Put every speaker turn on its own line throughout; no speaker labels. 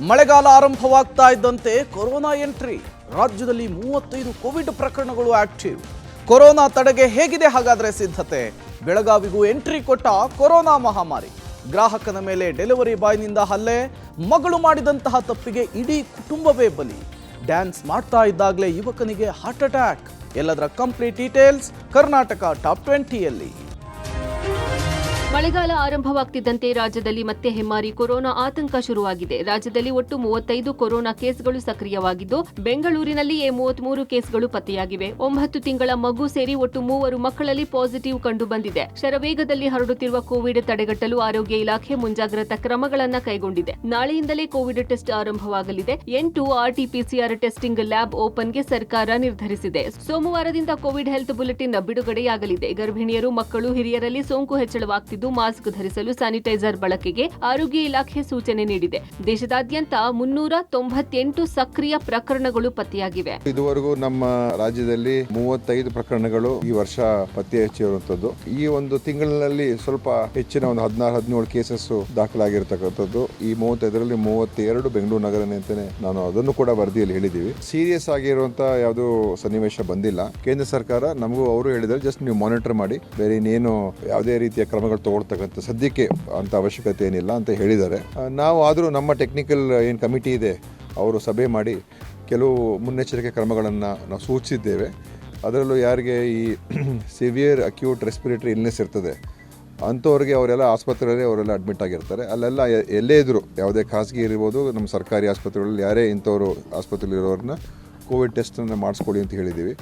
ಮಳೆಗಾಲ ಆರಂಭವಾಗ್ತಾ ಇದ್ದಂತೆ corona entry. ರಾಜ್ಯದಲ್ಲಿ 35 ಕೋವಿಡ್ ಪ್ರಕರಣಗಳು ಆಕ್ಟಿವ್. ಕೊರೋನಾ ತಡೆಗೆ ಹೇಗಿದೆ ಹಾಗಾದ್ರೆ ಸಿದ್ಧತೆ? ಬೆಳಗಾವಿಗೂ ಎಂಟ್ರಿ ಕೊಟ್ಟ ಕೊರೋನಾ ಮಹಾಮಾರಿ. ಗ್ರಾಹಕನ ಮೇಲೆ ಡೆಲಿವರಿ ಬಾಯ್ನಿಂದ ಹಲ್ಲೆ, ಮಗಳು ಮಾಡಿದಂತಹ ತಪ್ಪಿಗೆ ಇಡೀ ಕುಟುಂಬವೇ ಬಲಿ. ಡ್ಯಾನ್ಸ್ ಮಾಡ್ತಾ ಇದ್ದಾಗಲೇ ಯುವಕನಿಗೆ ಹಾರ್ಟ್ ಅಟ್ಯಾಕ್. ಎಲ್ಲದರ ಕಂಪ್ಲೀಟ್ ಡೀಟೇಲ್ಸ್ ಕರ್ನಾಟಕ ಟಾಪ್ 20ಯಲ್ಲಿ.
ಮಳೆಗಾಲ ಆರಂಭವಾಗ್ತಿದ್ದಂತೆ ರಾಜ್ಯದಲ್ಲಿ ಮತ್ತೆ ಹೆಮ್ಮಾರಿ ಕೊರೋನಾ ಆತಂಕ ಶುರುವಾಗಿದೆ. ರಾಜ್ಯದಲ್ಲಿ ಒಟ್ಟು 35 ಕೊರೋನಾ ಕೇಸ್ಗಳು ಸಕ್ರಿಯವಾಗಿದ್ದು, ಬೆಂಗಳೂರಿನಲ್ಲಿಯೇ 33 ಕೇಸ್ಗಳು ಪತ್ತೆಯಾಗಿವೆ. 9 ತಿಂಗಳ ಮಗು ಸೇರಿ ಒಟ್ಟು 3 ಮಕ್ಕಳಲ್ಲಿ ಪಾಸಿಟಿವ್ ಕಂಡು ಬಂದಿದೆ. ಶರವೇಗದಲ್ಲಿ ಹರಡುತ್ತಿರುವ ಕೋವಿಡ್ ತಡೆಗಟ್ಟಲು ಆರೋಗ್ಯ ಇಲಾಖೆ ಮುಂಜಾಗ್ರತಾ ಕ್ರಮಗಳನ್ನು ಕೈಗೊಂಡಿದೆ. ನಾಳೆಯಿಂದಲೇ ಕೋವಿಡ್ ಟೆಸ್ಟ್ ಆರಂಭವಾಗಲಿದೆ. 8 ಆರ್ಟಿಪಿಸಿಆರ್ ಟೆಸ್ಟಿಂಗ್ ಲ್ಯಾಬ್ ಓಪನ್ಗೆ ಸರ್ಕಾರ ನಿರ್ಧರಿಸಿದೆ. ಸೋಮವಾರದಿಂದ ಕೋವಿಡ್ ಹೆಲ್ತ್ ಬುಲೆಟಿನ್ ಬಿಡುಗಡೆಯಾಗಲಿದೆ. ಗರ್ಭಿಣಿಯರು, ಮಕ್ಕಳು, ಹಿರಿಯರಲ್ಲಿ ಸೋಂಕು ಹೆಚ್ಚಳವಾಗುತ್ತಿದ್ದು ಮಾಸ್ಕ್ ಧರಿಸಲು, ಸ್ಯಾನಿಟೈಸರ್ ಬಳಕೆಗೆ ಆರೋಗ್ಯ ಇಲಾಖೆ ಸೂಚನೆ ನೀಡಿದೆ. ದೇಶದಾದ್ಯಂತ 398 ಸಕ್ರಿಯ ಪ್ರಕರಣಗಳು ಪತ್ತೆಯಾಗಿವೆ.
ಇದುವರೆಗೂ ನಮ್ಮ ರಾಜ್ಯದಲ್ಲಿ 35 ಪ್ರಕರಣಗಳು ಈ ವರ್ಷ ಪತ್ತೆ ಹಚ್ಚಿರುವಂತದ್ದು. ಈ ಒಂದು ತಿಂಗಳಿನಲ್ಲಿ ಸ್ವಲ್ಪ ಹೆಚ್ಚಿನ ಒಂದು 16-17 ಕೇಸಸ್ ದಾಖಲಾಗಿರ್ತಕ್ಕಂಥದ್ದು. ಈ 35ರಲ್ಲಿ 32 ಬೆಂಗಳೂರು ನಗರನೇ ಅಂತಾನೆ ನಾನು ಅದನ್ನು ಕೂಡ ವರದಿಯಲ್ಲಿ ಹೇಳಿದ್ದೀವಿ. ಸೀರಿಯಸ್ ಆಗಿರುವಂತಹ ಯಾವುದೋ ಸನ್ನಿವೇಶ ಬಂದಿಲ್ಲ. ಕೇಂದ್ರ ಸರ್ಕಾರ ನಮಗೂ ಅವರು ಹೇಳಿದ್ದಾರೆ, ಜಸ್ಟ್ ನೀವು ಮಾನಿಟರ್ ಮಾಡಿ, ಬೇರೆ ಇನ್ನೇನು ಯಾವುದೇ ರೀತಿಯ ಕ್ರಮಗಳು ತಗೊಳ್ತಕ್ಕಂಥ ಸದ್ಯಕ್ಕೆ ಅಂತ ಅವಶ್ಯಕತೆ ಏನಿಲ್ಲ ಅಂತ ಹೇಳಿದ್ದಾರೆ. ನಾವು ಆದರೂ ನಮ್ಮ ಟೆಕ್ನಿಕಲ್ ಏನು ಕಮಿಟಿ ಇದೆ ಅವರು ಸಭೆ ಮಾಡಿ ಕೆಲವು ಮುನ್ನೆಚ್ಚರಿಕೆ ಕ್ರಮಗಳನ್ನು ನಾವು ಸೂಚಿಸಿದ್ದೇವೆ. ಅದರಲ್ಲೂ ಯಾರಿಗೆ ಈ ಸಿವಿಯರ್ ಅಕ್ಯೂಟ್ ರೆಸ್ಪಿರೇಟರಿ ಇಲ್ನೆಸ್ ಇರ್ತದೆ ಅಂಥವ್ರಿಗೆ ಅವರೆಲ್ಲ ಆಸ್ಪತ್ರೆಯಲ್ಲಿ ಅವರೆಲ್ಲ ಅಡ್ಮಿಟ್ ಆಗಿರ್ತಾರೆ. ಅಲ್ಲೆಲ್ಲ ಎಲ್ಲೇ ಇದ್ದರೂ ಯಾವುದೇ ಖಾಸಗಿ ಇರ್ಬೋದು, ನಮ್ಮ ಸರ್ಕಾರಿ ಆಸ್ಪತ್ರೆಗಳಲ್ಲಿ ಯಾರೇ ಇಂಥವರು ಆಸ್ಪತ್ರೆಯಲ್ಲಿರೋರನ್ನ ಕೋವಿಡ್ ಟೆಸ್ಟನ್ನು ಮಾಡಿಸ್ಕೊಡಿ ಅಂತ ಹೇಳಿದ್ದೀವಿ.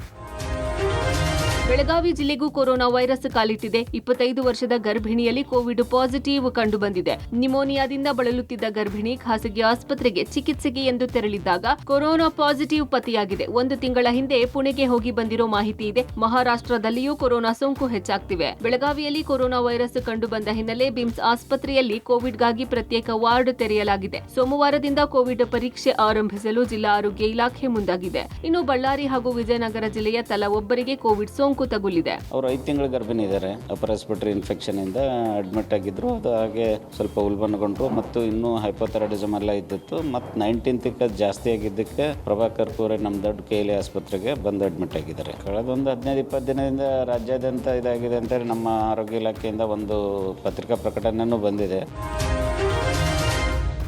ಬೆಳಗಾವಿ ಜಿಲ್ಲೆಗೂ ಕೊರೋನಾ ವೈರಸ್ ಕಾಲಿಟ್ಟಿದೆ. 25 ವರ್ಷದ ಗರ್ಭಿಣಿಯಲ್ಲಿ ಕೋವಿಡ್ ಪಾಸಿಟಿವ್ ಕಂಡು ಬಂದಿದೆ. ನಿಮೋನಿಯಾದಿಂದ ಬಳಲುತ್ತಿದ್ದ ಗರ್ಭಿಣಿ ಖಾಸಗಿ ಆಸ್ಪತ್ರೆಗೆ ಚಿಕಿತ್ಸೆಗೆ ಎಂದು ತೆರಳಿದ್ದಾಗ ಕೊರೋನಾ ಪಾಸಿಟಿವ್ ಪತ್ತೆಯಾಗಿದೆ. 1 ತಿಂಗಳ ಹಿಂದೆ ಪುಣೆಗೆ ಹೋಗಿ ಬಂದಿರೋ ಮಾಹಿತಿ ಇದೆ. ಮಹಾರಾಷ್ಟ್ರದಲ್ಲಿಯೂ ಕೊರೋನಾ ಸೋಂಕು ಹೆಚ್ಚಾಗ್ತಿವೆ. ಬೆಳಗಾವಿಯಲ್ಲಿ ಕೊರೋನಾ ವೈರಸ್ ಕಂಡು ಬಂದ ಹಿನ್ನೆಲೆ ಬಿಮ್ಸ್ ಆಸ್ಪತ್ರೆಯಲ್ಲಿ ಕೋವಿಡ್ಗಾಗಿ ಪ್ರತ್ಯೇಕ ವಾರ್ಡ್ ತೆರೆಯಲಾಗಿದೆ. ಸೋಮವಾರದಿಂದ ಕೋವಿಡ್ ಪರೀಕ್ಷೆ ಆರಂಭಿಸಲು ಜಿಲ್ಲಾ ಆರೋಗ್ಯ ಇಲಾಖೆ ಮುಂದಾಗಿದೆ. ಇನ್ನು ಬಳ್ಳಾರಿ ಹಾಗೂ ವಿಜಯನಗರ ಜಿಲ್ಲೆಯ ತಲಾ ಒಬ್ಬರಿಗೆ ಕೋವಿಡ್ ಸೋಂಕು ತಗುಲಿದೆ.
ಅವರು 5 ತಿಂಗಳ ಗರ್ಭಿಣಿ ಇದ್ದಾರೆ. ಅಪರ್ ರೆಸ್ಪಿರೇಟರಿ ಇನ್ಫೆಕ್ಷನ್ ಇಂದ ಅಡ್ಮಿಟ್ ಆಗಿದ್ರು. ಅದು ಹಾಗೆ ಸ್ವಲ್ಪ ಉಲ್ಬಣಗೊಂಡ್ರು ಮತ್ತು ಇನ್ನೂ ಹೈಪೋಥೈರಾಯ್ಡಿಸಮ್ ಎಲ್ಲ ಇದ್ದಿತ್ತು. ಮತ್ತು 19ಕ್ಕೆ ಜಾಸ್ತಿ ಆಗಿದ್ದಕ್ಕೆ ಪ್ರಭಾಕರ್ ಕೋರೆ ನಮ್ಮ ದೊಡ್ಡ KLE ಆಸ್ಪತ್ರೆಗೆ ಬಂದು ಅಡ್ಮಿಟ್ ಆಗಿದ್ದಾರೆ. ಕಳೆದೊಂದು 15-20 ದಿನದಿಂದ ರಾಜ್ಯಾದ್ಯಂತ ಇದಾಗಿದೆ ಅಂತ ನಮ್ಮ ಆರೋಗ್ಯ ಇಲಾಖೆಯಿಂದ ಒಂದು ಪತ್ರಿಕಾ ಪ್ರಕಟಣೆಯೂ ಬಂದಿದೆ.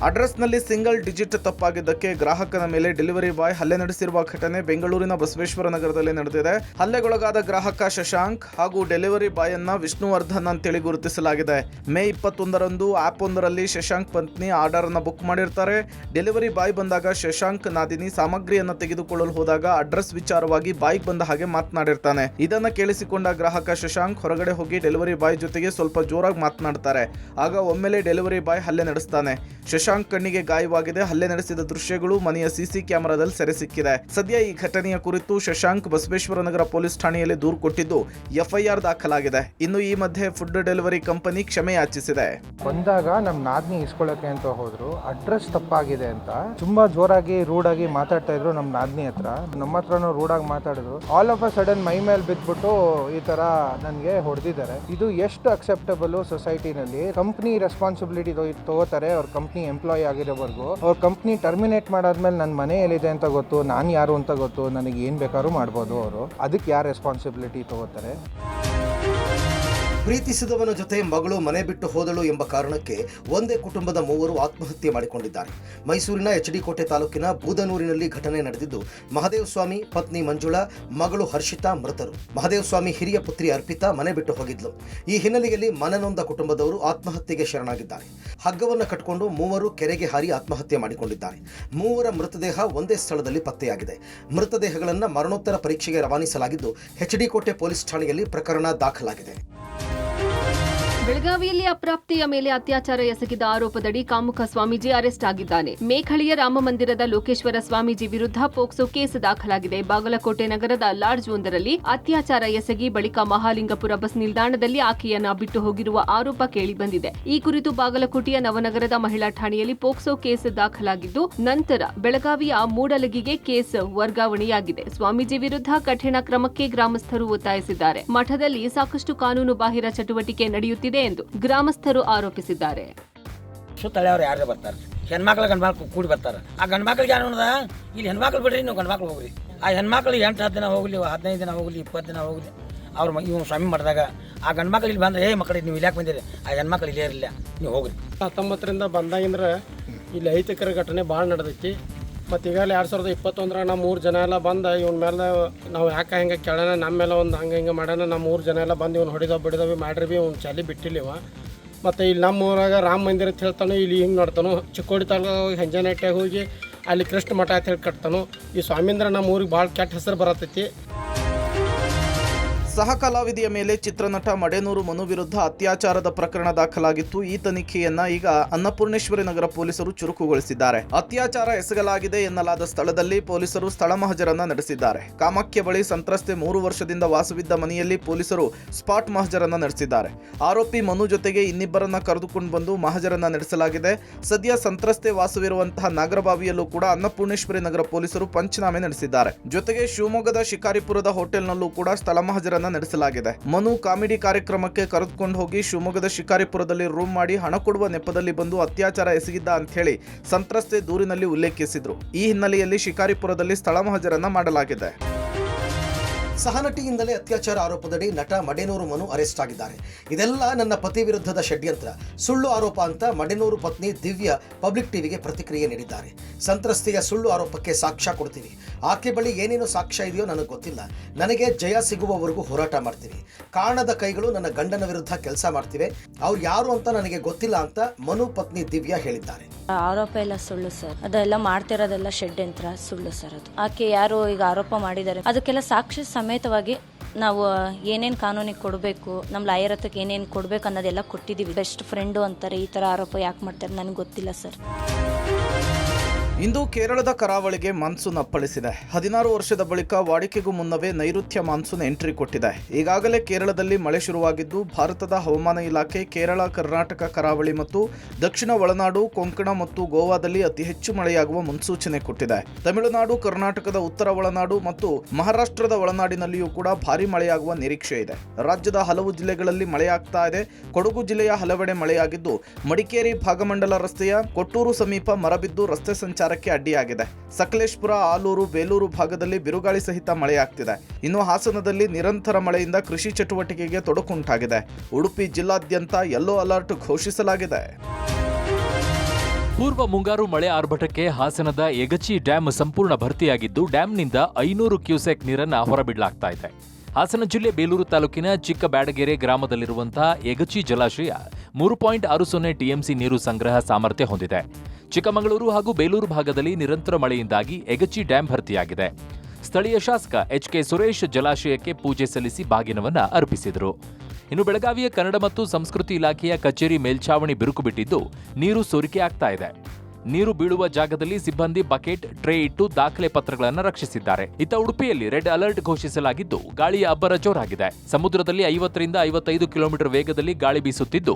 ಅಡ್ರೆಸ್ನಲ್ಲಿ ಸಿಂಗಲ್ ಡಿಜಿಟ್ ತಪ್ಪಾಗಿದ್ದಕ್ಕೆ ಗ್ರಾಹಕನ ಮೇಲೆ ಡೆಲಿವರಿ ಬಾಯ್ ಹಲ್ಲೆ ನಡೆಸಿರುವ ಘಟನೆ ಬೆಂಗಳೂರಿನ ಬಸವೇಶ್ವರ ನಗರದಲ್ಲಿ ನಡೆದಿದೆ. ಹಲ್ಲೆಗೊಳಗಾದ ಗ್ರಾಹಕ ಶಶಾಂಕ್ ಹಾಗೂ ಡೆಲಿವರಿ ಬಾಯ್ ಅನ್ನ ವಿಷ್ಣುವರ್ಧನ್ ಅಂತೇಳಿ ಗುರುತಿಸಲಾಗಿದೆ. ಮೇ 21ರಂದು ಆಪ್ ಒಂದರಲ್ಲಿ ಶಶಾಂಕ್ ಪತ್ನಿ ಆರ್ಡರ್ ಅನ್ನ ಬುಕ್ ಮಾಡಿರ್ತಾರೆ. ಡೆಲಿವರಿ ಬಾಯ್ ಬಂದಾಗ ಶಶಾಂಕ್ ನಾದಿನಿ ಸಾಮಗ್ರಿಯನ್ನ ತೆಗೆದುಕೊಳ್ಳಲು ಹೋದಾಗ ಅಡ್ರೆಸ್ ವಿಚಾರವಾಗಿ ಬಾಯ್ಗೆ ಬಂದ ಹಾಗೆ ಮಾತನಾಡಿರ್ತಾನೆ. ಇದನ್ನ ಕೇಳಿಸಿಕೊಂಡ ಗ್ರಾಹಕ ಶಶಾಂಕ್ ಹೊರಗಡೆ ಹೋಗಿ ಡೆಲಿವರಿ ಬಾಯ್ ಜೊತೆಗೆ ಸ್ವಲ್ಪ ಜೋರಾಗಿ ಮಾತನಾಡ್ತಾರೆ. ಆಗ ಒಮ್ಮೆಲೆ ಡೆಲಿವರಿ ಬಾಯ್ ಹಲ್ಲೆ ನಡೆಸ್ತಾನೆ. ಶಶಾಂಕ್ ಕಣ್ಣಿಗೆ ಗಾಯವಾಗಿದೆ. ಹಲ್ಲೆ ನಡೆಸಿದ ದೃಶ್ಯಗಳು ಮನೆಯ ಸಿಸಿ ಕ್ಯಾಮೆರಾದಲ್ಲಿ ಸೆರೆ ಸಿಕ್ಕಿದೆ. ಸದ್ಯ ಈ ಘಟನೆಯ ಕುರಿತು ಶಶಾಂಕ್ ಬಸವೇಶ್ವರ ನಗರ ಪೊಲೀಸ್ ಠಾಣೆಯಲ್ಲಿ ದೂರು ಕೊಟ್ಟಿದ್ದು FIR ದಾಖಲಾಗಿದೆ. ಇನ್ನು ಈ ಮಧ್ಯೆ ಫುಡ್ ಡೆಲಿವರಿ ಕಂಪನಿ ಕ್ಷಮೆ ಯಾಚಿಸಿದೆ.
ಬಂದಾಗ ನಮ್ಮ ನಾದ್ನಿ ಇಸ್ಕೊಳ್ಳೋಕೆ ಅಂತ ಹೋದ್ರು, ಅಡ್ರೆಸ್ ತಪ್ಪಾಗಿದೆ ಅಂತ ತುಂಬಾ ಜೋರಾಗಿ ರೂಡಾಗಿ ಮಾತಾಡ್ತಾ ಇದ್ರು. ನಮ್ಮ ನಾದ್ನಿ ಹತ್ರ ನಮ್ಮ ಹತ್ರನೂ ರೂಡಾಗಿ ಮಾತಾಡಿದ್ರು. ಆಲ್ ಆಫ್ ಅ ಸಡನ್ ಮೈ ಮೇಲೆ ಬಿದ್ಬಿಟ್ಟು ಈ ತರ ನನಗೆ ಹೊಡೆದಿದ್ದಾರೆ. ಇದು ಎಷ್ಟು ಅಕ್ಸೆಪ್ಟಬಲ್ ಸೊಸೈಟಿನಲ್ಲಿ? ಕಂಪ್ನಿ ರೆಸ್ಪಾನ್ಸಿಬಿಲಿಟಿ ತಗೋತಾರೆ. ಅವ್ರ ಕಂಪ್ನಿ ಎಂಪ್ಲಾಯ್ ಆಗಿರೋವರೆಗೂ ಅವ್ರ ಕಂಪ್ನಿ ಟರ್ಮಿನೇಟ್ ಮಾಡಾದ್ಮೇಲೆ ನನ್ನ ಮನೆ ಎಲ್ಲಿದೆ ಅಂತ ಗೊತ್ತು, ನಾನು ಯಾರು ಅಂತ ಗೊತ್ತು, ನನಗೆ ಏನು ಬೇಕಾದ್ರೂ ಮಾಡ್ಬೋದು. ಅವರು ಅದಕ್ಕೆ ಯಾರು ರೆಸ್ಪಾನ್ಸಿಬಿಲಿಟಿ ತಗೋತಾರೆ?
ಪ್ರೀತಿಸಿದವನ ಜೊತೆ ಮಗಳು ಮನೆ ಬಿಟ್ಟು ಹೋದಳು ಎಂಬ ಕಾರಣಕ್ಕೆ ಒಂದೇ ಕುಟುಂಬದ 3 ಆತ್ಮಹತ್ಯೆ ಮಾಡಿಕೊಂಡಿದ್ದಾರೆ. ಮೈಸೂರಿನ HD ಕೋಟೆ ತಾಲೂಕಿನ ಬೂದನೂರಿನಲ್ಲಿ ಘಟನೆ ನಡೆದಿದ್ದು, ಮಹದೇವ ಸ್ವಾಮಿ ಪತ್ನಿ ಮಂಜುಳಾ, ಮಗಳು ಹರ್ಷಿತಾ ಮೃತರು. ಮಹದೇವ ಸ್ವಾಮಿ ಹಿರಿಯ ಪುತ್ರಿ ಅರ್ಪಿತಾ ಮನೆ ಬಿಟ್ಟು ಹೋಗಿದ್ಲು. ಈ ಹಿನ್ನೆಲೆಯಲ್ಲಿ ಮನನೊಂದ ಕುಟುಂಬದವರು ಆತ್ಮಹತ್ಯೆಗೆ ಶರಣಾಗಿದ್ದಾರೆ. ಹಗ್ಗವನ್ನು ಕಟ್ಟಿಕೊಂಡು 3 ಕೆರೆಗೆ ಹಾರಿ ಆತ್ಮಹತ್ಯೆ ಮಾಡಿಕೊಂಡಿದ್ದಾರೆ. 3 ಮೃತದೇಹ ಒಂದೇ ಸ್ಥಳದಲ್ಲಿ ಪತ್ತೆಯಾಗಿದೆ. ಮೃತದೇಹಗಳನ್ನು ಮರಣೋತ್ತರ ಪರೀಕ್ಷೆಗೆ ರವಾನಿಸಲಾಗಿದ್ದು, HD ಕೋಟೆ ಪೊಲೀಸ್ ಠಾಣೆಯಲ್ಲಿ ಪ್ರಕರಣ ದಾಖಲಾಗಿದೆ.
ಬೆಳಗಾವಿಯಲ್ಲಿ ಅಪ್ರಾಪ್ತೆಯ ಮೇಲೆ ಅತ್ಯಾಚಾರ ಎಸಗಿದ ಆರೋಪದಡಿ ಕಾಮುಕ ಸ್ವಾಮೀಜಿ ಅರೆಸ್ಟ್ ಆಗಿದ್ದಾನೆ. ಮೇಖಳಿಯ ರಾಮಮಂದಿರದ ಲೋಕೇಶ್ವರ ಸ್ವಾಮೀಜಿ ವಿರುದ್ಧ ಪೋಕ್ಸೋ ಕೇಸ್ ದಾಖಲಾಗಿದೆ. ಬಾಗಲಕೋಟೆ ನಗರದ ಲಾಡ್ಜ್ ಒಂದರಲ್ಲಿ ಅತ್ಯಾಚಾರ ಎಸಗಿ ಬಳಿಕ ಮಹಾಲಿಂಗಪುರ ಬಸ್ ನಿಲ್ದಾಣದಲ್ಲಿ ಆಕೆಯನ್ನ ಬಿಟ್ಟು ಹೋಗಿರುವ ಆರೋಪ ಕೇಳಿಬಂದಿದೆ. ಈ ಕುರಿತು ಬಾಗಲಕೋಟೆಯ ನವನಗರದ ಮಹಿಳಾ ಠಾಣೆಯಲ್ಲಿ ಪೋಕ್ಸೋ ಕೇಸ್ ದಾಖಲಾಗಿದ್ದು, ನಂತರ ಬೆಳಗಾವಿಯ ಮೂಡಲಗಿಗೆ ಕೇಸ್ ವರ್ಗಾವಣೆಯಾಗಿದೆ. ಸ್ವಾಮೀಜಿ ವಿರುದ್ಧ ಕಠಿಣ ಕ್ರಮಕ್ಕೆ ಗ್ರಾಮಸ್ಥರು ಒತ್ತಾಯಿಸಿದ್ದಾರೆ. ಮಠದಲ್ಲಿ ಸಾಕಷ್ಟು ಕಾನೂನು ಬಾಹಿರ ಚಟುವಟಿಕೆ ನಡೆಯುತ್ತಿದೆ ಎಂದು ಗ್ರಾಮಸ್ಥರು ಆರೋಪಿಸಿದ್ದಾರೆ.
ಸುತ್ತಳೆಯವರು ಯಾರು ಬರ್ತಾರೆ? ಹೆಣ್ಮಕ್ಳು ಗಂಡ್ಮಕ್ಳು ಕೂಡಿ ಬರ್ತಾರೆ. ಆ ಗಂಡ್ಮಕ್ಳಿಗೆ ಏನು ಅನ್ನೋದ ಇಲ್ಲಿ ಹೆಣ್ಮಕ್ಳು ಬಿಡ್ರಿ, ನೀವು ಗಂಡ್ಮಕ್ಳು ಹೋಗ್ರಿ. ಆ ಹೆಣ್ಮಕ್ಳು 8-10 ದಿನ ಹೋಗಲಿ, 15 ದಿನ ಹೋಗಲಿ, 20 ದಿನ ಹೋಗಲಿ, ಅವ್ರು ಇವ್ನು ಸ್ವಾಮಿ ಮಾಡಿದಾಗ ಆ ಗಂಡ್ಮಕ್ಳು ಇಲ್ಲಿ ಬಂದರೆ ಮಕ್ಕಳಿಗೆ ನೀವು ಇಲ್ಲಾಕೆ ಬಂದಿರಿ, ಆ ಹೆಣ್ಮಕ್ಳು ಇಲ್ಲೇ ಇರಲಿಲ್ಲ, ನೀವು ಹೋಗ್ರಿ.
19ರಿಂದ ಬಂದಾಗಿಂದ್ರೆ ಇಲ್ಲಿ ಅಹಿತಕರ ಘಟನೆ ಭಾಳ ನಡೆದೈತಿ. ಮತ್ತು ಈಗಾಗಲೇ 2021 ನಾವು 3 ಜನ ಎಲ್ಲ ಬಂದು ಇವ್ನ ಮೇಲೆ ನಾವು ಯಾಕೆ ಹಿಂಗೆ ಕೇಳೋಣ, ನಮ್ಮ ಮೇಲೆ ಒಂದು ಹಂಗೆ ಮಾಡೋಣ, ನಮ್ಮ 3 ಜನ ಎಲ್ಲ ಬಂದು ಇವ್ನು ಹೊಡಿದವಿ ಮಾಡ್ರಿ ಭೀ ಅವ್ನು ಚಾಲಿ ಬಿಟ್ಟಿಲ್ಲಿವ. ಮತ್ತು ಇಲ್ಲಿ ನಮ್ಮ ಊರಾಗ ರಾಮ ಮಂದಿರ ಅಂತ ಹೇಳ್ತಾನೋ, ಇಲ್ಲಿ ಹಿಂಗೆ ನೋಡ್ತಾನೋ, ಚಿಕ್ಕೋಡಿ ತಾಲೂಕು ಹೆಂಜನಟ್ಟೆಗೆ ಹೋಗಿ ಅಲ್ಲಿ ಕೃಷ್ಣ ಮಠ ಅಂತ ಹೇಳಿ ಕಟ್ತಾನೋ. ಈ ಸ್ವಾಮೀಂದ್ರ ನಮ್ಮ ಊರಿಗೆ ಭಾಳ ಕೆಟ್ಟ ಹೆಸರು ಬರತೈತಿ.
ಸಹ ಕಲಾವಿದೆಯ ಮೇಲೆ ಚಿತ್ರನಟ ಮಡೇನೂರು ಮನು ವಿರುದ್ಧ ಅತ್ಯಾಚಾರದ ಪ್ರಕರಣ ದಾಖಲಾಗಿತ್ತು. ಈ ತನಿಖೆಯನ್ನ ಈಗ ಅನ್ನಪೂರ್ಣೇಶ್ವರಿ ನಗರ ಪೊಲೀಸರು ಚುರುಕುಗೊಳಿಸಿದ್ದಾರೆ. ಅತ್ಯಾಚಾರ ಎಸಗಲಾಗಿದೆ ಎನ್ನಲಾದ ಸ್ಥಳದಲ್ಲಿ ಪೊಲೀಸರು ಸ್ಥಳ ಮಹಜರನ್ನ ನಡೆಸಿದ್ದಾರೆ. ಕಾಮಾಖ್ಯ ಬಳಿ ಸಂತ್ರಸ್ತೆ 3 ವರ್ಷದಿಂದ ವಾಸವಿದ್ದ ಮನೆಯಲ್ಲಿ ಪೊಲೀಸರು ಸ್ಪಾಟ್ ಮಹಜರನ್ನ ನಡೆಸಿದ್ದಾರೆ. ಆರೋಪಿ ಮನು ಜೊತೆಗೆ ಇನ್ನಿಬ್ಬರನ್ನ ಕರೆದುಕೊಂಡು ಬಂದು ಮಹಜರನ್ನ ನಡೆಸಲಾಗಿದೆ. ಸದ್ಯ ಸಂತ್ರಸ್ತೆ ವಾಸವಿರುವಂತಹ ನಾಗರಬಾವಿಯಲ್ಲೂ ಕೂಡ ಅನ್ನಪೂರ್ಣೇಶ್ವರಿ ನಗರ ಪೊಲೀಸರು ಪಂಚನಾಮೆ ನಡೆಸಿದ್ದಾರೆ. ಜೊತೆಗೆ ಶಿವಮೊಗ್ಗದ ಶಿಕಾರಿಪುರದ ಹೋಟೆಲ್ನಲ್ಲೂ ಕೂಡ ಸ್ಥಳ ಮಹಜರ ನಡೆಸಲಾಗಿದೆ. ಮನು ಕಾಮಿಡಿ ಕಾರ್ಯಕ್ರಮಕ್ಕೆ ಕರೆದುಕೊಂಡು ಹೋಗಿ ಶಿವಮೊಗ್ಗದ ಶಿಕಾರಿಪುರದಲ್ಲಿ ರೂಮ್ ಮಾಡಿ ಹಣ ಕೊಡುವ ನೆಪದಲ್ಲಿ ಬಂದು ಅತ್ಯಾಚಾರ ಎಸಗಿದ್ದ ಅಂತ ಹೇಳಿ ಸಂತ್ರಸ್ತೆ ದೂರಿನಲ್ಲಿ ಉಲ್ಲೇಖಿಸಿದ್ರು. ಈ ಹಿನ್ನೆಲೆಯಲ್ಲಿ ಶಿಕಾರಿಪುರದಲ್ಲಿ ಸ್ಥಳ ಮಹಜರನ್ನ ಮಾಡಲಾಗಿದೆ.
ಸಹನಟಿಯಿಂದಲೇ ಅತ್ಯಾಚಾರ ಆರೋಪದಡಿ ನಟ ಮಡೇನೂರು ಮನು ಅರೆಸ್ಟ್ ಆಗಿದ್ದಾರೆ. ಇದೆಲ್ಲ ನನ್ನ ಪತಿ ವಿರುದ್ಧದ ಷಡ್ಯಂತ್ರ, ಸುಳ್ಳು ಆರೋಪ ಅಂತ ಮಡೇನೂರು ಪತ್ನಿ ದಿವ್ಯಾ ಪಬ್ಲಿಕ್ ಟಿವಿಗೆ ಪ್ರತಿಕ್ರಿಯೆ ನೀಡಿದ್ದಾರೆ. ಸಂತ್ರಸ್ತೆಯ ಸುಳ್ಳು ಆರೋಪಕ್ಕೆ ಸಾಕ್ಷ್ಯ ಕೊಡ್ತೀವಿ. ಆಕೆ ಬಳಿ ಏನೇನು ಸಾಕ್ಷ್ಯ ಇದೆಯೋ ನನಗೆ ಗೊತ್ತಿಲ್ಲ. ನನಗೆ ಜಯ ಸಿಗುವವರೆಗೂ ಹೋರಾಟ ಮಾಡ್ತೀವಿ. ಕಾರಣದ ಕೈಗಳು ನನ್ನ ಗಂಡನ ವಿರುದ್ಧ ಕೆಲಸ ಮಾಡ್ತಿವೆ. ಅವ್ರು ಯಾರು ಅಂತ ನನಗೆ ಗೊತ್ತಿಲ್ಲ ಅಂತ ಮನು ಪತ್ನಿ ದಿವ್ಯಾ ಹೇಳಿದ್ದಾರೆ.
ಆರೋಪ ಎಲ್ಲ ಸುಳ್ಳು ಸರ್, ಅದೆಲ್ಲ ಮಾಡ್ತಿರೋದೆಲ್ಲ ಷಡ್ಯಂತ್ರ, ಸುಳ್ಳು ಸರ್. ಅದು ಆಕೆ ಯಾರು ಈಗ ಆರೋಪ ಮಾಡಿದ್ದಾರೆ ಅದಕ್ಕೆಲ್ಲ ಸಾಕ್ಷ್ಯ ಸಮೇತವಾಗಿ ನಾವು ಏನೇನು ಕಾನೂನಿಗೆ ಕೊಡಬೇಕು, ನಮ್ಮ ಲಾಯರ್ ಹತ್ರಕ್ಕೆ ಏನೇನು ಕೊಡಬೇಕು ಅನ್ನೋದೆಲ್ಲ ಕೊಟ್ಟಿದ್ದೀವಿ. ಬೆಸ್ಟ್ ಫ್ರೆಂಡು ಅಂತಾರೆ, ಈ ಥರ ಆರೋಪ ಯಾಕೆ ಮಾಡ್ತಾರೆ ನನಗೆ ಗೊತ್ತಿಲ್ಲ ಸರ್.
ಇಂದು ಕೇರಳದ ಕರಾವಳಿಗೆ ಮಾನ್ಸೂನ್ ಅಪ್ಪಳಿಸಿದೆ. 16 ವರ್ಷದ ಬಳಿಕ ವಾಡಿಕೆಗೂ ಮುನ್ನವೇ ನೈಋತ್ಯ ಮಾನ್ಸೂನ್ ಎಂಟ್ರಿ ಕೊಟ್ಟಿದೆ. ಈಗಾಗಲೇ ಕೇರಳದಲ್ಲಿ ಮಳೆ ಶುರುವಾಗಿದ್ದು, ಭಾರತದ ಹವಾಮಾನ ಇಲಾಖೆ ಕೇರಳ, ಕರ್ನಾಟಕ ಕರಾವಳಿ ಮತ್ತು ದಕ್ಷಿಣ ಒಳನಾಡು, ಕೊಂಕಣ ಮತ್ತು ಗೋವಾದಲ್ಲಿ ಅತಿ ಹೆಚ್ಚು ಮಳೆಯಾಗುವ ಮುನ್ಸೂಚನೆ ಕೊಟ್ಟಿದೆ. ತಮಿಳುನಾಡು, ಕರ್ನಾಟಕದ ಉತ್ತರ ಒಳನಾಡು ಮತ್ತು ಮಹಾರಾಷ್ಟ್ರದ ಒಳನಾಡಿನಲ್ಲಿಯೂ ಕೂಡ ಭಾರೀ ಮಳೆಯಾಗುವ ನಿರೀಕ್ಷೆ ಇದೆ. ರಾಜ್ಯದ ಹಲವು ಜಿಲ್ಲೆಗಳಲ್ಲಿ ಮಳೆಯಾಗ್ತಾ ಇದೆ. ಕೊಡಗು ಜಿಲ್ಲೆಯ ಹಲವೆಡೆ ಮಳೆಯಾಗಿದ್ದು, ಮಡಿಕೇರಿ ಭಾಗಮಂಡಲ ರಸ್ತೆಯ ಕೊಟ್ಟೂರು ಸಮೀಪ ಮರಬಿದ್ದು ರಸ್ತೆ ಸಂಚಾರ ಅಡ್ಡಿಯಾಗಿದೆ. ಸಕಲೇಶಪುರ, ಆಲೂರು, ಬೇಲೂರು ಭಾಗದಲ್ಲಿ ಬಿರುಗಾಳಿ ಸಹಿತ ಮಳೆಯಾಗ್ತಿದೆ. ಇನ್ನು ಹಾಸನದಲ್ಲಿ ನಿರಂತರ ಮಳೆಯಿಂದ ಕೃಷಿ ಚಟುವಟಿಕೆಗೆ ತೊಡಕುಂಟಾಗಿದೆ. ಉಡುಪಿ ಜಿಲ್ಲಾದ್ಯಂತ ಯೆಲ್ಲೋ ಅಲರ್ಟ್ ಘೋಷಿಸಲಾಗಿದೆ.
ಪೂರ್ವ ಮುಂಗಾರು ಮಳೆ ಆರ್ಭಟಕ್ಕೆ ಹಾಸನದ ಯಗಚಿ ಡ್ಯಾಂ ಸಂಪೂರ್ಣ ಭರ್ತಿಯಾಗಿದ್ದು, ಡ್ಯಾಂನಿಂದ 500 ಕ್ಯೂಸೆಕ್ ನೀರನ್ನ ಹೊರಬಿಡಲಾಗ್ತಾ ಇದೆ. ಹಾಸನ ಜಿಲ್ಲೆ ಬೇಲೂರು ತಾಲೂಕಿನ ಚಿಕ್ಕ ಬ್ಯಾಡಗೆರೆ ಗ್ರಾಮದಲ್ಲಿರುವಂತಹ ಯಗಚಿ ಜಲಾಶಯ 3.60 ಟಿಎಂಸಿ ನೀರು ಸಂಗ್ರಹ ಸಾಮರ್ಥ್ಯ ಹೊಂದಿದೆ. ಚಿಕ್ಕಮಗಳೂರು ಹಾಗೂ ಬೇಲೂರು ಭಾಗದಲ್ಲಿ ನಿರಂತರ ಮಳೆಯಿಂದಾಗಿ ಯಗಚಿ ಡ್ಯಾಂ ಭರ್ತಿಯಾಗಿದೆ. ಸ್ಥಳೀಯ ಶಾಸಕ ಎಚ್.ಕೆ. ಸುರೇಶ್ ಜಲಾಶಯಕ್ಕೆ ಪೂಜೆ ಸಲ್ಲಿಸಿ ಬಾಗಿನವನ್ನ ಅರ್ಪಿಸಿದರು. ಇನ್ನು ಬೆಳಗಾವಿಯ ಕನ್ನಡ ಮತ್ತು ಸಂಸ್ಕೃತಿ ಇಲಾಖೆಯ ಕಚೇರಿ ಮೇಲ್ಛಾವಣಿ ಬಿರುಕು ಬಿಟ್ಟಿದ್ದು, ನೀರು ಸೋರಿಕೆ ಆಗ್ತಾ ಇದೆ. ನೀರು ಬೀಳುವ ಜಾಗದಲ್ಲಿ ಸಿಬ್ಬಂದಿ ಬಕೆಟ್, ಟ್ರೇ ಇಟ್ಟು ದಾಖಲೆ ಪತ್ರಗಳನ್ನು ರಕ್ಷಿಸಿದ್ದಾರೆ. ಇತ್ತ ಉಡುಪಿಯಲ್ಲಿ ರೆಡ್ ಅಲರ್ಟ್ ಘೋಷಿಸಲಾಗಿದ್ದು, ಗಾಳಿಯ ಅಬ್ಬರ ಜೋರಾಗಿದೆ. ಸಮುದ್ರದಲ್ಲಿ 50ರಿಂದ 55 ಕಿಲೋಮೀಟರ್ ವೇಗದಲ್ಲಿ ಗಾಳಿ ಬೀಸುತ್ತಿದ್ದು,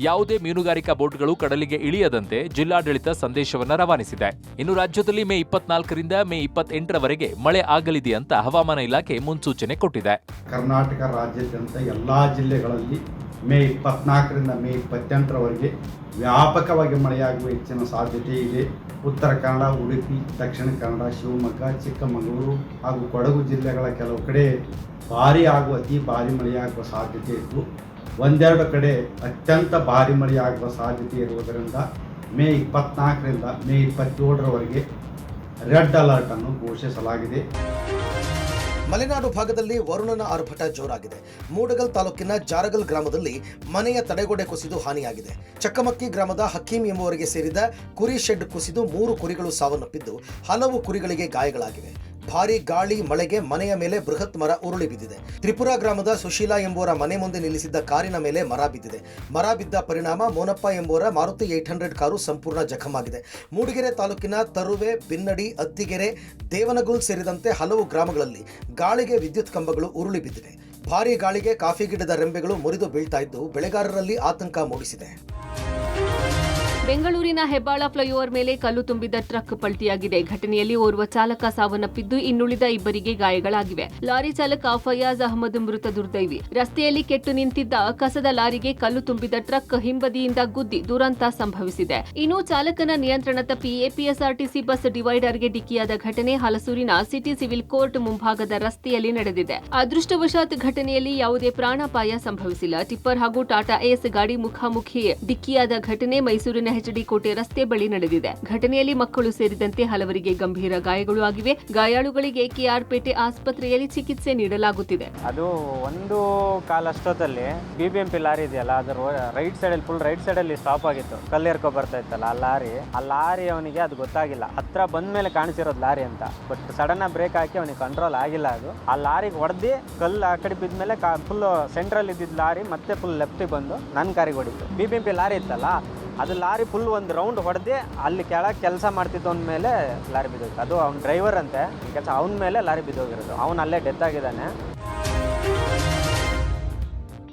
ಯಾವುದೇ ಮೀನುಗಾರಿಕಾ ಬೋಟ್ಗಳು ಕಡಲಿಗೆ ಇಳಿಯದಂತೆ ಜಿಲ್ಲಾಡಳಿತ ಸಂದೇಶವನ್ನು ರವಾನಿಸಿದೆ. ಇನ್ನು ರಾಜ್ಯದಲ್ಲಿ ಮೇ 24ರಿಂದ ಮೇ 28ರವರೆಗೆ ಮಳೆ ಆಗಲಿದೆ ಅಂತ ಹವಾಮಾನ ಇಲಾಖೆ ಮುನ್ಸೂಚನೆ ಕೊಟ್ಟಿದೆ.
ಕರ್ನಾಟಕ ರಾಜ್ಯಾದ್ಯಂತ ಎಲ್ಲಾ ಜಿಲ್ಲೆಗಳಲ್ಲಿ ಮೇ 24ರಿಂದ ಮೇ 28ರವರೆಗೆ ವ್ಯಾಪಕವಾಗಿ ಮಳೆಯಾಗುವ ಹೆಚ್ಚಿನ ಸಾಧ್ಯತೆ ಇದೆ. ಉತ್ತರ ಕನ್ನಡ, ಉಡುಪಿ, ದಕ್ಷಿಣ ಕನ್ನಡ, ಶಿವಮೊಗ್ಗ, ಚಿಕ್ಕಮಗಳೂರು ಹಾಗೂ ಕೊಡಗು ಜಿಲ್ಲೆಗಳ ಕೆಲವು ಕಡೆ ಭಾರೀ ಹಾಗೂ ಅತಿ ಭಾರಿ ಮಳೆಯಾಗುವ ಸಾಧ್ಯತೆ ಇದ್ದು, ಒಂದೆರಡು ಕಡೆ ಅತ್ಯಂತ ಭಾರಿ ಮಳೆಯಾಗುವ ಸಾಧ್ಯತೆ ಇರುವುದರಿಂದ ಮೇ 24ರಿಂದ ಮೇ 27ರವರೆಗೆ ರೆಡ್ ಅಲರ್ಟ್ ಅನ್ನು ಘೋಷಿಸಲಾಗಿದೆ.
ಮಲೆನಾಡು ಭಾಗದಲ್ಲಿ ವರುಣನ ಆರ್ಭಟ ಜೋರಾಗಿದೆ. ಮೂಡಗಲ್ ತಾಲೂಕಿನ ಜಾರಗಲ್ ಗ್ರಾಮದಲ್ಲಿ ಮನೆಯ ತಡೆಗೋಡೆ ಕುಸಿದು ಹಾನಿಯಾಗಿದೆ. ಚಕ್ಕಮಕ್ಕಿ ಗ್ರಾಮದ ಹಕೀಂ ಎಂಬುವರಿಗೆ ಸೇರಿದ ಕುರಿ ಶೆಡ್ ಕುಸಿದು 3 ಕುರಿಗಳು ಸಾವನ್ನಪ್ಪಿದ್ದು, ಹಲವು ಕುರಿಗಳಿಗೆ ಗಾಯಗಳಾಗಿವೆ. ಭಾರೀ ಗಾಳಿ ಮಳೆಗೆ ಮನೆಯ ಮೇಲೆ ಬೃಹತ್ ಮರ ಉರುಳಿ ಬಿದ್ದಿದೆ. ತ್ರಿಪುರಾ ಗ್ರಾಮದ ಸುಶೀಲಾ ಎಂಬುವರ ಮನೆ ಮುಂದೆ ನಿಲ್ಲಿಸಿದ್ದ ಕಾರಿನ ಮೇಲೆ ಮರ ಬಿದ್ದಿದೆ. ಮರ ಬಿದ್ದ ಪರಿಣಾಮ ಮೋನಪ್ಪ ಎಂಬುವರ ಮಾರುತಿ 800 ಕಾರು ಸಂಪೂರ್ಣ ಜಖಮಾಗಿದೆ. ಮೂಡಿಗೆರೆ ತಾಲೂಕಿನ ತರುವೆ, ಬಿನ್ನಡಿ, ಅತ್ತಿಗೆರೆ, ದೇವನಗುಲ್ ಸೇರಿದಂತೆ ಹಲವು ಗ್ರಾಮಗಳಲ್ಲಿ ಗಾಳಿಗೆ ವಿದ್ಯುತ್ ಕಂಬಗಳು ಉರುಳಿ ಬಿದ್ದಿವೆ. ಭಾರೀ ಗಾಳಿಗೆ ಕಾಫಿ ಗಿಡದ ರೆಂಬೆಗಳು ಮುರಿದು ಬೀಳ್ತಾ ಇದ್ದು, ಬೆಳೆಗಾರರಲ್ಲಿ ಆತಂಕ ಮೂಡಿಸಿದೆ.
ಬೆಂಗಳೂರಿನ ಹೆಬ್ಬಾಳ ಫ್ಲೈಓವರ್ ಮೇಲೆ ಕಲ್ಲು ತುಂಬಿದ ಟ್ರಕ್ ಪಲ್ಟಿಯಾಗಿದೆ. ಘಟನೆಯಲ್ಲಿ ಓರ್ವ ಚಾಲಕ ಸಾವನ್ನಪ್ಪಿದ್ದು ಇನ್ನುಳಿದ ಇಬ್ಬರಿಗೆ ಗಾಯಗಳಾಗಿವೆ. ಲಾರಿ ಚಾಲಕ ಫಯಾಜ್ ಅಹಮದ್ ಮೃತ ದುರ್ದೈವಿ. ರಸ್ತೆಯಲ್ಲಿ ಕೆಟ್ಟು ನಿಂತಿದ್ದ ಕಸದ ಲಾರಿಗೆ ಕಲ್ಲು ತುಂಬಿದ ಟ್ರಕ್ ಹಿಂಬದಿಯಿಂದ ಗುದ್ದಿ ದುರಂತ ಸಂಭವಿಸಿದೆ. ಇನ್ನು ಚಾಲಕನ ನಿಯಂತ್ರಣ ತಪ್ಪಿ ಎಪಿಎಸ್ಆರ್ಟಿಸಿ ಬಸ್ ಡಿವೈಡರ್ಗೆ ಡಿಕ್ಕಿಯಾದ ಘಟನೆ ಹಲಸೂರಿನ ಸಿಟಿ ಸಿವಿಲ್ ಕೋರ್ಟ್ ಮುಂಭಾಗದ ರಸ್ತೆಯಲ್ಲಿ ನಡೆದಿದೆ. ಅದೃಷ್ಟವಶಾತ್ ಘಟನೆಯಲ್ಲಿ ಯಾವುದೇ ಪ್ರಾಣಾಪಾಯ ಸಂಭವಿಸಿಲ್ಲ. ಟಿಪ್ಪರ್ ಹಾಗೂ ಟಾಟಾ ಏಸ್ ಗಾಡಿ ಮುಖಾಮುಖಿ ಡಿಕ್ಕಿಯಾದ ಘಟನೆ ಮೈಸೂರಿನ ಎಚ್ಡಿ ಕೋಟೆ ರಸ್ತೆ ಬಳಿ ನಡೆದಿದೆ. ಘಟನೆಯಲ್ಲಿ ಮಕ್ಕಳು ಸೇರಿದಂತೆ ಹಲವರಿಗೆ ಗಂಭೀರ ಗಾಯಗಳು ಆಗಿವೆ. ಗಾಯಾಳುಗಳಿಗೆ ಕೆಆರ್ ಪೇಟೆ ಆಸ್ಪತ್ರೆಯಲ್ಲಿ ಚಿಕಿತ್ಸೆ ನೀಡಲಾಗುತ್ತಿದೆ.
ಅದು ಒಂದು ಕಾಲ ಅಷ್ಟೊತ್ತಲ್ಲಿ ಬಿಬಿಎಂಪಿ ಲಾರಿ ಇದೆಯಲ್ಲ, ಅದರ ರೈಟ್ ಸೈಡಲ್ಲಿ ಫುಲ್ ರೈಟ್ ಸೈಡಲ್ಲಿ ಸ್ಟಾಪ್ ಆಗಿತ್ತು. ಕಲ್ಲೇರ್ಕೊ ಬರ್ತಾ ಇತ್ತಲ್ಲ ಆ ಲಾರಿ ಅವನಿಗೆ ಅದು ಗೊತ್ತಾಗಿಲ್ಲ. ಹತ್ರ ಬಂದ ಮೇಲೆ ಕಾಣಿಸಿರೋದು ಲಾರಿ ಅಂತ. ಬಟ್ ಸಡನ್ ಆಗಿ ಬ್ರೇಕ್ ಹಾಕಿ ಅವನಿಗೆ ಕಂಟ್ರೋಲ್ ಆಗಿಲ್ಲ. ಅದು ಆ ಲಾರಿಗೆ ಹೊಡೆದಿ ಕಲ್ಲು ಆ ಕಡೆ ಬಿದ್ದ ಮೇಲೆ ಫುಲ್ ಸೆಂಟ್ರಲ್ ಇದ್ದಿದ್ದ ಲಾರಿ ಮತ್ತೆ ಫುಲ್ ಲೆಫ್ಟಿಗೆ ಬಂದು ನನ್ನ ಕಾರಿಗೆ ಹೊಡಿತು. ಬಿಬಿಎಂಪಿ ಲಾರಿ ಇತ್ತಲ್ಲ, ಅದು ಲಾರಿ ಫುಲ್ ಒಂದು ರೌಂಡ್ ಹೊಡೆದು ಅಲ್ಲಿ ಕೆಳಗೆ ಕೆಲಸ ಮಾಡ್ತಿದ್ದವನ ಮೇಲೆ ಲಾರಿ ಬಿದ್ದೋಗಿತ್ತು. ಅದು ಅವ್ನ ಡ್ರೈವರ್ ಅಂತೆ ಕೆಲಸ, ಅವನ ಮೇಲೆ ಲಾರಿ ಬಿದ್ದೋಗಿರೋದು. ಅವನು ಅಲ್ಲೇ ಡೆತ್ ಆಗಿದ್ದಾನೆ.